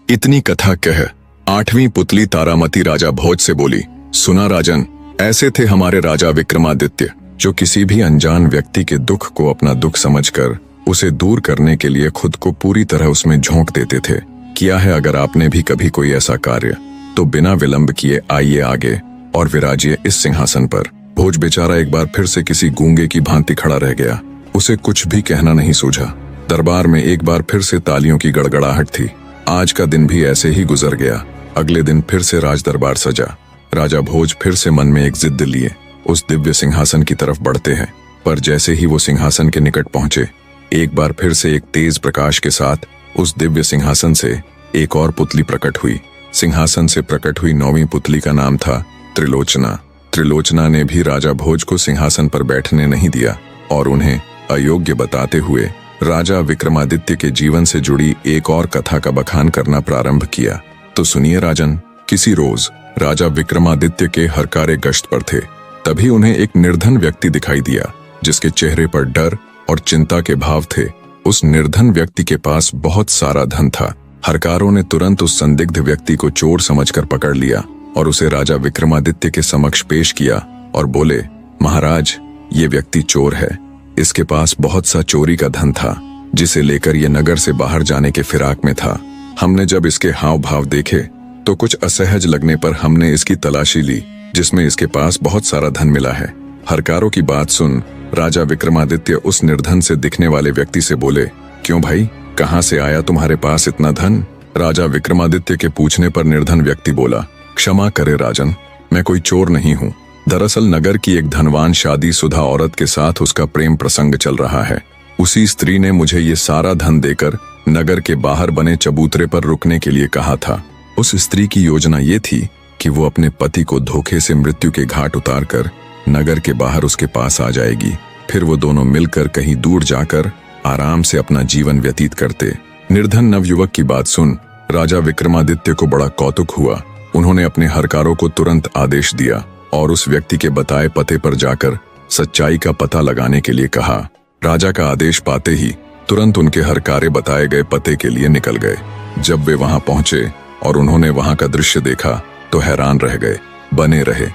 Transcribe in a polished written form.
इतनी कथा कह 8वीं पुतली तारामती राजा भोज से बोली, सुना राजन, ऐसे थे हमारे राजा विक्रमादित्य, जो किसी भी अनजान व्यक्ति के दुख को अपना दुख समझकर उसे दूर करने के लिए खुद को पूरी तरह उसमें झोंक देते थे। किया है अगर आपने भी कभी कोई ऐसा कार्य, तो बिना विलंब किए आइए आगे और विराजिए इस सिंहासन पर। भोज बेचारा एक बार फिर से किसी गूंगे की भांति खड़ा रह गया। उसे कुछ भी कहना नहीं सूझा। दरबार में एक बार फिर से तालियों की गड़गड़ाहट थी। आज का दिन भी ऐसे ही गुजर गया। अगले दिन फिर से राज दरबार सजा। राजा भोज फिर से मन में एक जिद लिए उस दिव्य सिंहासन की तरफ बढ़ते हैं, पर जैसे ही वो सिंहासन के निकट पहुंचे, एक बार फिर से एक तेज प्रकाश के साथ उस दिव्य सिंहासन से एक और पुतली प्रकट हुई। सिंहासन से प्रकट हुई 9वीं पुतली का नाम था त्रिलोचना। त्रिलोचना ने भी राजा भोज को सिंहासन पर बैठने नहीं दिया और उन्हें अयोग्य बताते हुए राजा विक्रमादित्य के जीवन से जुड़ी एक और कथा का बखान करना प्रारंभ किया। तो सुनिए राजन, किसी रोज राजा विक्रमादित्य के हरकारे गश्त पर थे। तभी उन्हें एक निर्धन व्यक्ति दिखाई दिया, जिसके चेहरे पर डर और चिंता के भाव थे। उस निर्धन व्यक्ति के पास बहुत सारा धन था। हरकारों ने तुरंत उस संदिग्ध व्यक्ति को चोर समझकर पकड़ लिया और उसे राजा विक्रमादित्य के समक्ष पेश किया और बोले, महाराज, ये व्यक्ति चोर है। इसके पास बहुत सा चोरी का धन था, जिसे लेकर ये नगर से बाहर जाने के फिराक में था। हमने जब इसके हाव भाव देखे तो कुछ असहज लगने पर हमने इसकी तलाशी ली, जिसमें इसके पास बहुत सारा धन मिला है। हरकारों की बात सुन राजा विक्रमादित्य उस निर्धन से दिखने वाले व्यक्ति से बोले, क्यों भाई, कहाँ से आया तुम्हारे पास इतना धन? राजा विक्रमादित्य के पूछने पर निर्धन व्यक्ति बोला, क्षमा करे राजन, मैं कोई चोर नहीं हूँ। दरअसल नगर की एक धनवान शादीशुदा औरत के साथ उसका प्रेम प्रसंग चल रहा है। उसी स्त्री ने मुझे ये सारा धन देकर नगर के बाहर बने चबूतरे पर रुकने के लिए कहा था। उस स्त्री की योजना ये थी कि वो अपने पति को धोखे से मृत्यु के घाट उतारकर नगर के बाहर उसके पास आ जाएगी। फिर वो दोनों मिलकर कहीं दूर जाकर आराम से अपना जीवन व्यतीत करते। निर्धन नवयुवक की बात सुन राजा विक्रमादित्य को बड़ा कौतुक हुआ। उन्होंने अपने हरकारों को तुरंत आदेश दिया और उस व्यक्ति के बताए पते पर जाकर सच्चाई का पता लगाने के लिए कहा। राजा का आदेश पाते ही तुरंत उनके हरकारे बताए गए पते के लिए निकल गए। जब वे वहां पहुंचे और उन्होंने वहां का दृश्य देखा तो हैरान रह गए। बने रहे।